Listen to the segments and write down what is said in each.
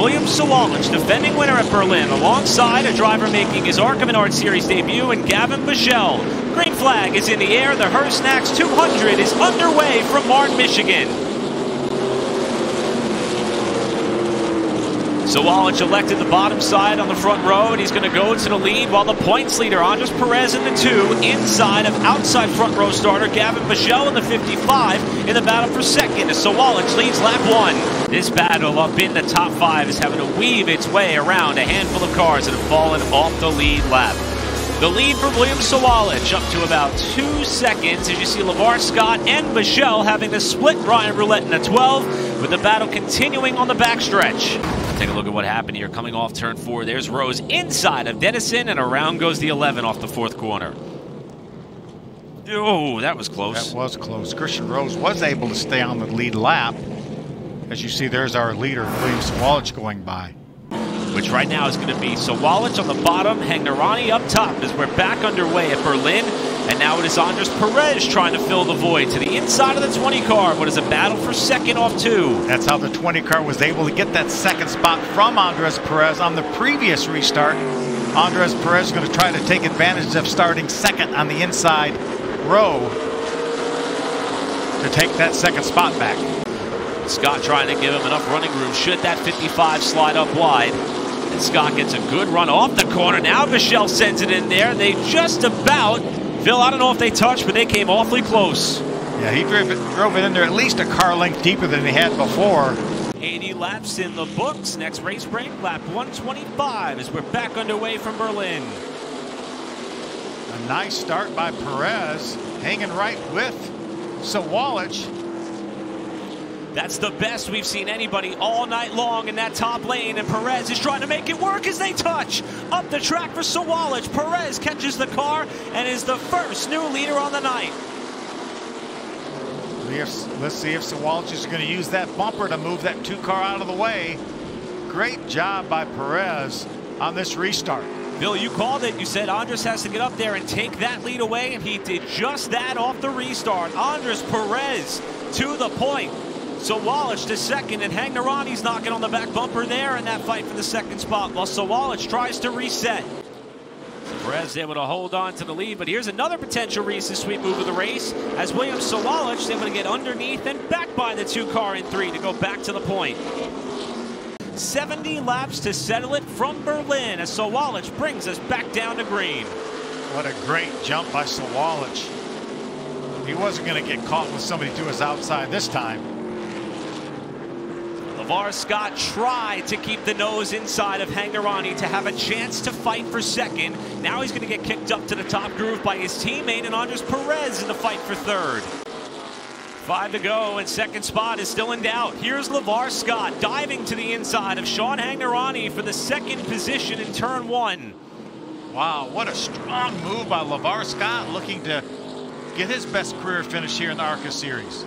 William Sawalich, defending winner at Berlin, alongside a driver making his ARCA Menards Series debut in Gavin Bichelle. Green flag is in the air. The Hersnax 200 is underway from Martin, Michigan. Sawalich elected the bottom side on the front row, and he's going to go to the lead, while the points leader, Andres Perez, in the 2, inside of outside front row starter Gavin Bichelle in the 55, in the battle for second, as Sawalich leads lap 1. This battle up in the top 5 is having to weave its way around a handful of cars that have fallen off the lead lap. The lead for William Sawalich up to about 2 seconds, as you see LeVar Scott and Bichelle having to split Brian Roulette in the 12, with the battle continuing on the backstretch. Take a look at what happened here. Coming off turn 4, there's Rose inside of Dennison, and around goes the 11 off the 4th corner. Oh, that was close. That was close. Christian Rose was able to stay on the lead lap. As you see, there's our leader, William Sawalich, going by. Which right now is going to be Sawalich on the bottom, Hagnarani up top, as we're back underway at Berlin. And now it is Andres Perez trying to fill the void to the inside of the 20 car. What is a battle for second off 2. That's how the 20 car was able to get that second spot from Andres Perez on the previous restart. Andres Perez is going to try to take advantage of starting second on the inside row to take that second spot back. Scott trying to give him enough running room should that 55 slide up wide. And Scott gets a good run off the corner. Now Bichelle sends it in there. They just about, Phil, I don't know if they touched, but they came awfully close. Yeah, he drove it in there at least a car length deeper than he had before. 80 laps in the books. Next race break, lap 125, as we're back underway from Berlin. A nice start by Perez, hanging right with Sawalich. That's the best we've seen anybody all night long in that top lane, and Perez is trying to make it work as they touch. Up the track for Sawalich. Perez catches the car and is the first new leader on the night. Let's see if Sawalich is going to use that bumper to move that 2 car out of the way. Great job by Perez on this restart. Bill, you called it. You said Andres has to get up there and take that lead away, and he did just that off the restart. Andres Perez to the point. Sawalich to second, and Hagnarani's knocking on the back bumper there in that fight for the second spot, while Sawalich tries to reset. Perez able to hold on to the lead, but here's another potential recent sweep move of the race, as William Sawalich is able to get underneath and back by the 2 car in 3 to go back to the point. 70 laps to settle it from Berlin, as Sawalich brings us back down to green. What a great jump by Sawalich. He wasn't going to get caught with somebody to his outside this time. LeVar Scott tried to keep the nose inside of Hagnarani to have a chance to fight for second. Now he's going to get kicked up to the top groove by his teammate, and Andres Perez in the fight for third. 5 to go, and second spot is still in doubt. Here's LeVar Scott diving to the inside of Sean Hagnarani for the second position in turn 1. Wow, what a strong move by LeVar Scott, looking to get his best career finish here in the ARCA Series.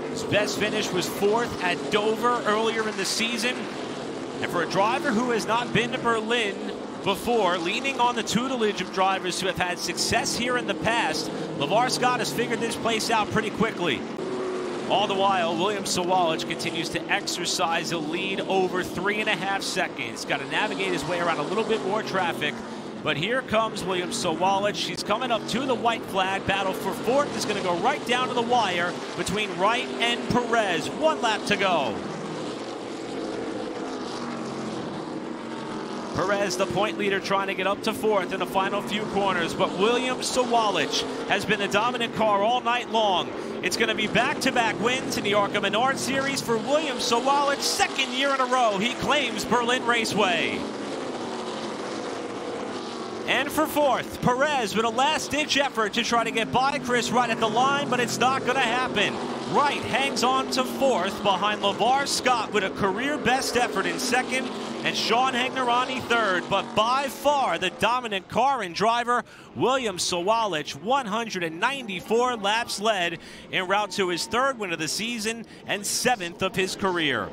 His best finish was 4th at Dover earlier in the season. And for a driver who has not been to Berlin before, leaning on the tutelage of drivers who have had success here in the past, LeVar Scott has figured this place out pretty quickly. All the while, William Sawalich continues to exercise a lead over 3.5 seconds. Got to navigate his way around a little bit more traffic. But here comes William Sawalich. He's coming up to the white flag. Battle for 4th is going to go right down to the wire between Wright and Perez. 1 lap to go. Perez, the point leader, trying to get up to 4th in the final few corners. But William Sawalich has been the dominant car all night long. It's going to be back-to-back wins in the ARCA Menards Series for William Sawalich. 2nd year in a row, he claims Berlin Raceway. And for 4th, Perez with a last-ditch effort to try to get by Chris Wright at the line, but it's not going to happen. Wright hangs on to 4th behind LeVar Scott with a career-best effort in 2nd, and Sean Hagnarani 3rd. But by far the dominant car and driver, William Sawalich, 194 laps led en route to his 3rd win of the season and 7th of his career.